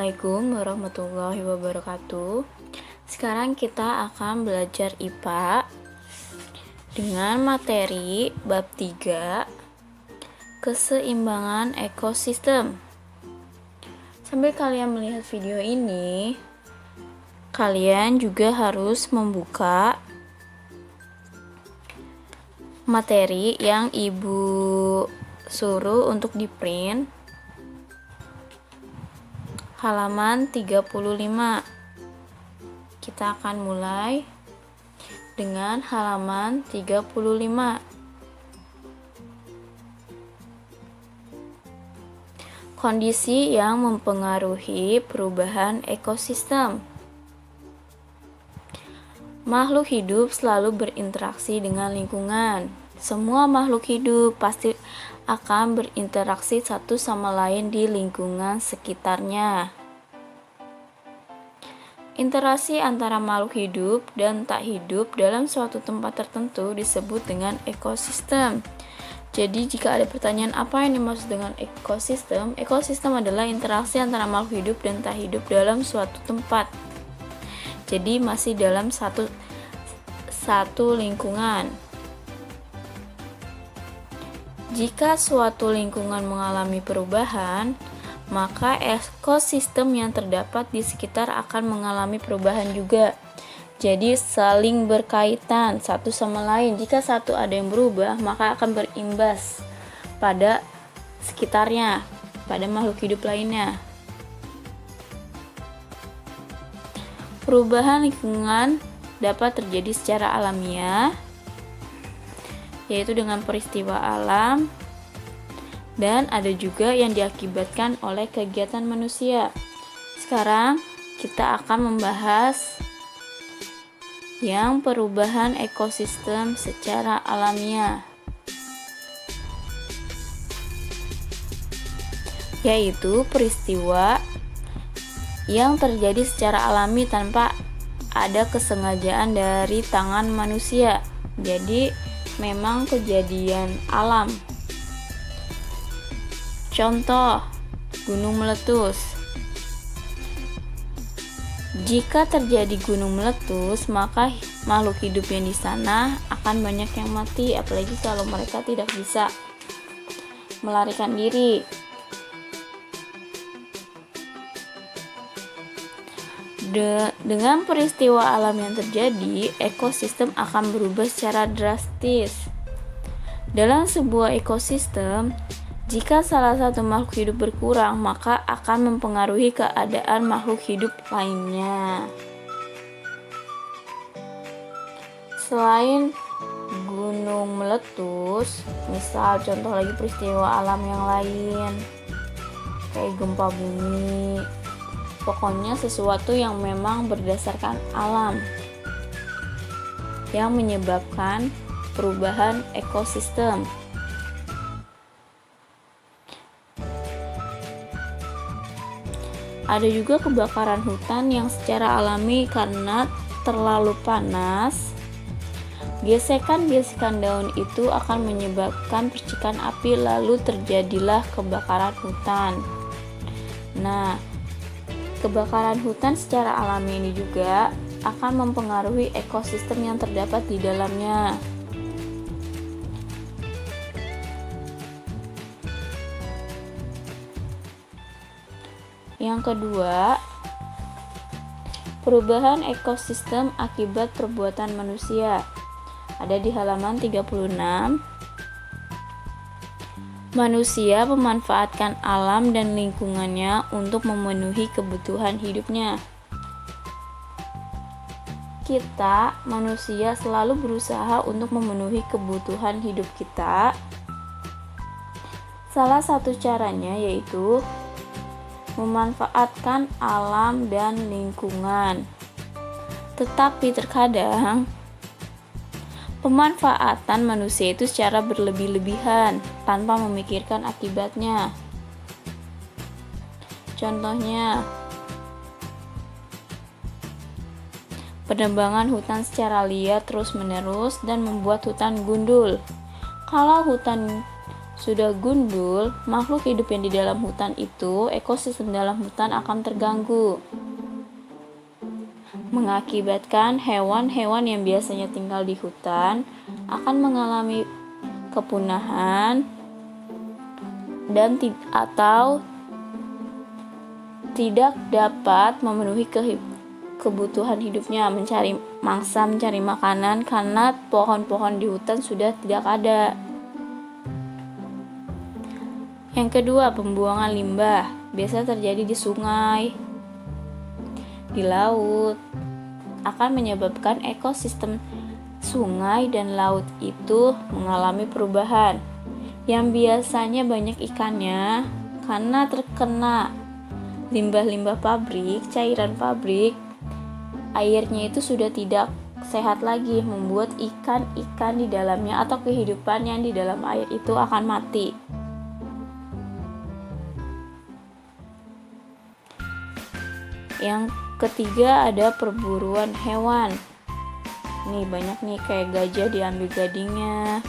Assalamualaikum warahmatullahi wabarakatuh. Sekarang kita akan belajar IPA dengan materi bab 3, keseimbangan ekosistem. Sambil kalian melihat video ini, kalian juga harus membuka materi yang ibu suruh untuk di-print, halaman 35. Kita akan mulai dengan halaman 35. Kondisi yang mempengaruhi perubahan ekosistem. Makhluk hidup selalu berinteraksi dengan lingkungan. Semua makhluk hidup pasti akan berinteraksi satu sama lain di lingkungan sekitarnya. Interaksi antara makhluk hidup dan tak hidup dalam suatu tempat tertentu disebut dengan ekosistem. Jadi jika ada pertanyaan apa yang dimaksud dengan ekosistem, ekosistem adalah interaksi antara makhluk hidup dan tak hidup dalam suatu tempat. Jadi masih dalam satu lingkungan. Jika suatu lingkungan mengalami perubahan, maka ekosistem yang terdapat di sekitar akan mengalami perubahan juga. Jadi saling berkaitan satu sama lain. Jika satu ada yang berubah, maka akan berimbas pada sekitarnya, pada makhluk hidup lainnya. Perubahan lingkungan dapat terjadi secara alamiah, yaitu dengan peristiwa alam, dan ada juga yang diakibatkan oleh kegiatan manusia. Sekarang kita akan membahas yang perubahan ekosistem secara alamiah, yaitu peristiwa yang terjadi secara alami tanpa ada kesengajaan dari tangan manusia. Jadi memang kejadian alam. Contoh, gunung meletus. Jika terjadi gunung meletus, maka makhluk hidup yang di sana akan banyak yang mati, apalagi kalau mereka tidak bisa melarikan diri. Dengan peristiwa alam yang terjadi, ekosistem akan berubah secara drastis. Dalam sebuah ekosistem, jika salah satu makhluk hidup berkurang, maka akan mempengaruhi keadaan makhluk hidup lainnya. Selain gunung meletus, misal contoh lagi peristiwa alam yang lain, kayak gempa bumi. Pokoknya sesuatu yang memang berdasarkan alam yang menyebabkan perubahan ekosistem. Ada juga kebakaran hutan yang secara alami karena terlalu panas. Gesekan-gesekan daun itu akan menyebabkan percikan api, lalu terjadilah kebakaran hutan. Nah, kebakaran hutan secara alami ini juga akan mempengaruhi ekosistem yang terdapat di dalamnya. Yang kedua, perubahan ekosistem akibat perbuatan manusia. Ada di halaman 36. Manusia memanfaatkan alam dan lingkungannya untuk memenuhi kebutuhan hidupnya. Kita, manusia, selalu berusaha untuk memenuhi kebutuhan hidup kita. Salah satu caranya yaitu memanfaatkan alam dan lingkungan. Tetapi terkadang pemanfaatan manusia itu secara berlebih-lebihan tanpa memikirkan akibatnya. Contohnya, penebangan hutan secara liar terus-menerus dan membuat hutan gundul. Kalau hutan sudah gundul, makhluk hidup yang di dalam hutan itu, ekosistem dalam hutan akan terganggu, mengakibatkan hewan-hewan yang biasanya tinggal di hutan akan mengalami kepunahan dan atau tidak dapat memenuhi kebutuhan hidupnya, mencari mangsa, mencari makanan, karena pohon-pohon di hutan sudah tidak ada. Yang kedua, pembuangan limbah biasa terjadi di sungai, di laut, akan menyebabkan ekosistem sungai dan laut itu mengalami perubahan. Yang biasanya banyak ikannya karena terkena limbah-limbah pabrik, cairan pabrik, airnya itu sudah tidak sehat lagi, membuat ikan-ikan di dalamnya atau kehidupan yang di dalam air itu akan mati. Yang ketiga ada perburuan hewan. Nih banyak nih, kayak gajah diambil gadingnya,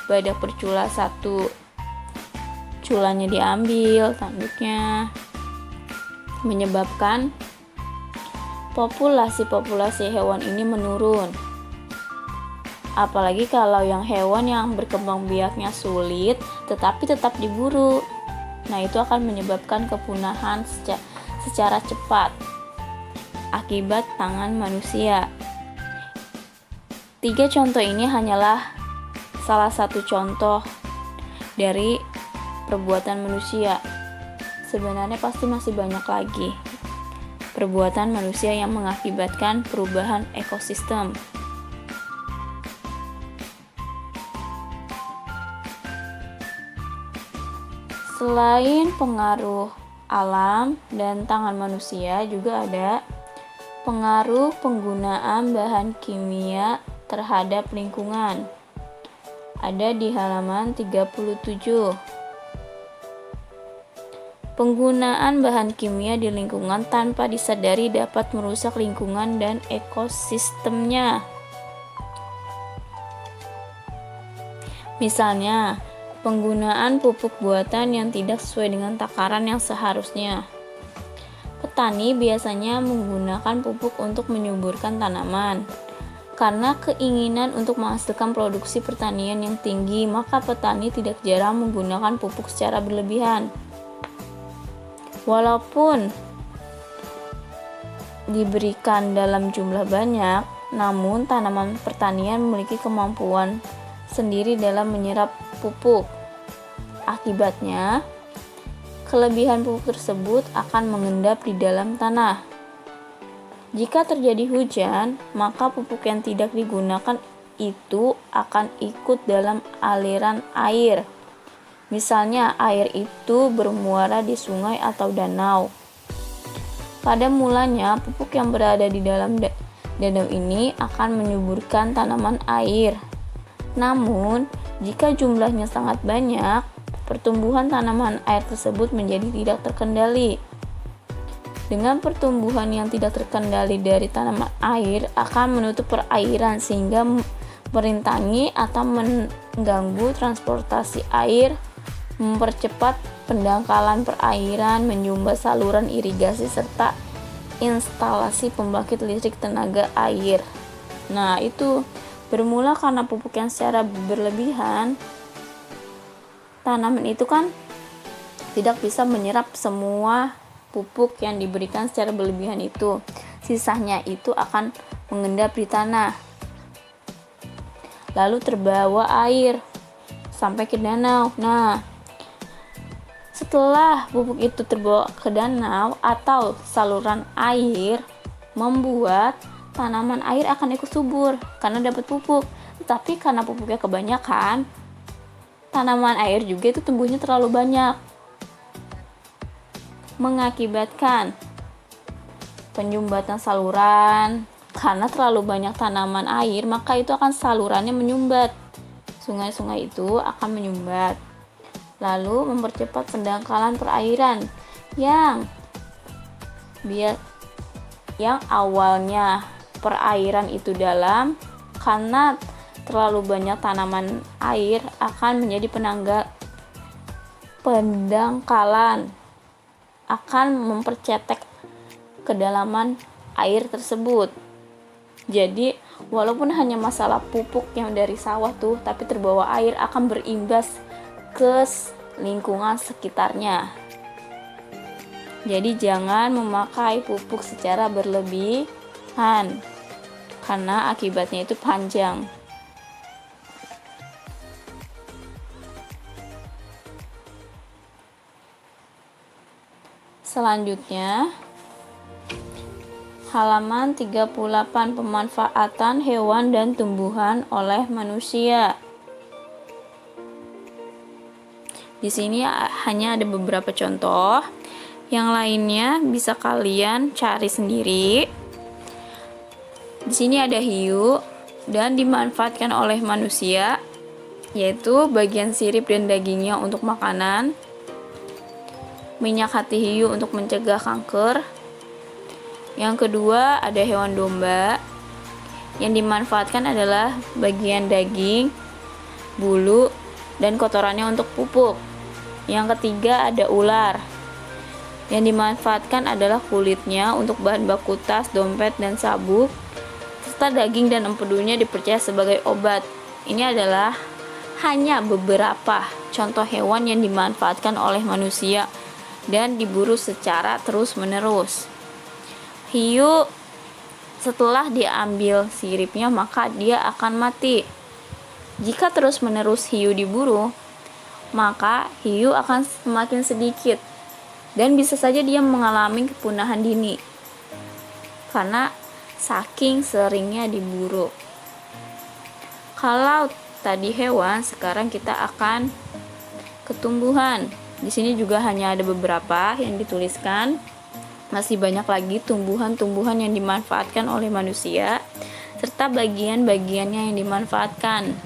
badak bercula satu, culanya diambil, tanduknya, menyebabkan populasi hewan ini menurun. Apalagi kalau yang hewan yang berkembang biaknya sulit tetapi tetap diburu. Nah, itu akan menyebabkan kepunahan secara cepat akibat tangan manusia. 3 contoh ini hanyalah salah satu contoh dari perbuatan manusia. Sebenarnya pasti masih banyak lagi perbuatan manusia yang mengakibatkan perubahan ekosistem. Selain pengaruh alam dan tangan manusia, juga ada pengaruh penggunaan bahan kimia terhadap lingkungan. Ada di halaman 37. Penggunaan bahan kimia di lingkungan tanpa disadari dapat merusak lingkungan dan ekosistemnya. Misalnya, penggunaan pupuk buatan yang tidak sesuai dengan takaran yang seharusnya. Petani biasanya menggunakan pupuk untuk menyuburkan tanaman. Karena keinginan untuk menghasilkan produksi pertanian yang tinggi, maka petani tidak jarang menggunakan pupuk secara berlebihan. Walaupun diberikan dalam jumlah banyak, namun tanaman pertanian memiliki kemampuan sendiri dalam menyerap pupuk. Akibatnya, kelebihan pupuk tersebut akan mengendap di dalam tanah. Jika terjadi hujan, maka pupuk yang tidak digunakan itu akan ikut dalam aliran air. Misalnya, air itu bermuara di sungai atau danau. Pada mulanya, pupuk yang berada di dalam danau ini akan menyuburkan tanaman air. Namun, jika jumlahnya sangat banyak, pertumbuhan tanaman air tersebut menjadi tidak terkendali. Dengan pertumbuhan yang tidak terkendali dari tanaman air akan menutup perairan sehingga merintangi atau mengganggu transportasi air, mempercepat pendangkalan perairan, menyumbat saluran irigasi, serta instalasi pembangkit listrik tenaga air. Nah, itu bermula karena pupuk yang secara berlebihan. Tanaman itu kan tidak bisa menyerap semua pupuk yang diberikan secara berlebihan itu. Sisanya itu akan mengendap di tanah, lalu terbawa air sampai ke danau. Nah, setelah pupuk itu terbawa ke danau atau saluran air, membuat tanaman air akan ikut subur karena dapat pupuk. Tetapi karena pupuknya kebanyakan, tanaman air juga itu tumbuhnya terlalu banyak, mengakibatkan penyumbatan saluran. Karena terlalu banyak tanaman air, maka itu akan salurannya menyumbat. Sungai-sungai itu akan menyumbat, lalu mempercepat pendangkalan perairan yang awalnya perairan itu dalam. Karena terlalu banyak tanaman air akan menjadi pendangkalan akan mempercetek kedalaman air tersebut. Jadi walaupun hanya masalah pupuk yang dari sawah tuh, tapi terbawa air akan berimbas ke lingkungan sekitarnya. Jadi jangan memakai pupuk secara berlebihan karena akibatnya itu panjang. Selanjutnya, halaman 38, pemanfaatan hewan dan tumbuhan oleh manusia. Di sini hanya ada beberapa contoh. Yang lainnya bisa kalian cari sendiri. Di sini ada hiu dan dimanfaatkan oleh manusia, yaitu bagian sirip dan dagingnya untuk makanan. Minyak hati hiu untuk mencegah kanker. Yang kedua ada hewan domba. Yang dimanfaatkan adalah bagian daging, bulu, dan kotorannya untuk pupuk. Yang ketiga ada ular. Yang dimanfaatkan adalah kulitnya untuk bahan baku tas, dompet, dan sabuk, serta daging dan empedunya dipercaya sebagai obat. Ini adalah hanya beberapa contoh hewan yang dimanfaatkan oleh manusia dan diburu secara terus-menerus. Hiu, setelah diambil siripnya maka dia akan mati. Jika terus-menerus hiu diburu, maka hiu akan semakin sedikit dan bisa saja dia mengalami kepunahan dini karena saking seringnya diburu. Kalau tadi hewan, sekarang kita akan ke tumbuhan. Di sini juga hanya ada beberapa yang dituliskan. Masih banyak lagi tumbuhan-tumbuhan yang dimanfaatkan oleh manusia serta bagian-bagiannya yang dimanfaatkan.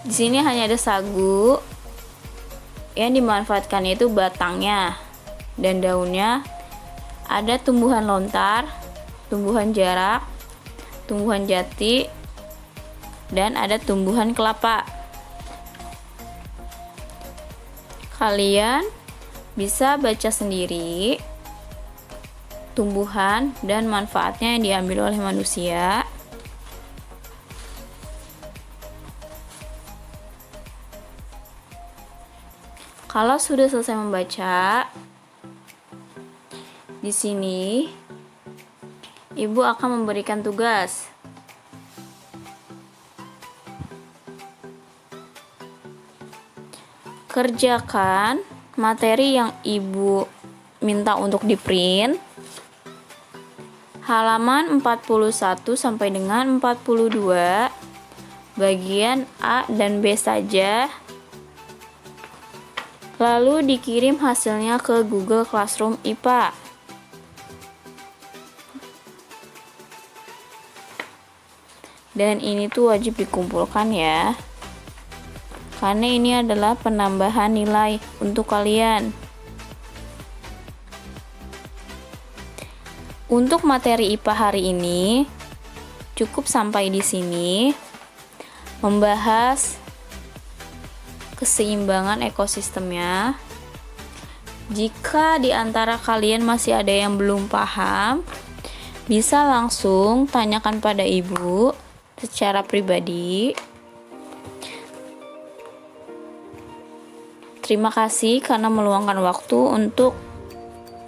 Di sini hanya ada sagu. Yang dimanfaatkan itu batangnya dan daunnya. Ada tumbuhan lontar, tumbuhan jarak, tumbuhan jati, dan ada tumbuhan kelapa. Kalian bisa baca sendiri tumbuhan dan manfaatnya yang diambil oleh manusia. Kalau sudah selesai membaca, di sini Ibu akan memberikan tugas. Kerjakan materi yang Ibu minta untuk di-print. Halaman 41 sampai dengan 42, bagian A dan B saja. Lalu dikirim hasilnya ke Google Classroom IPA. Dan ini tuh wajib dikumpulkan ya. Karena ini adalah penambahan nilai untuk kalian. Untuk materi IPA hari ini cukup sampai di sini. Membahas keseimbangan ekosistemnya. Jika di antara kalian masih ada yang belum paham, bisa langsung tanyakan pada Ibu secara pribadi. Terima kasih karena meluangkan waktu untuk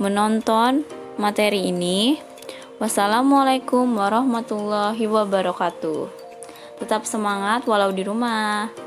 menonton materi ini. Wassalamualaikum warahmatullahi wabarakatuh. Tetap semangat walau di rumah.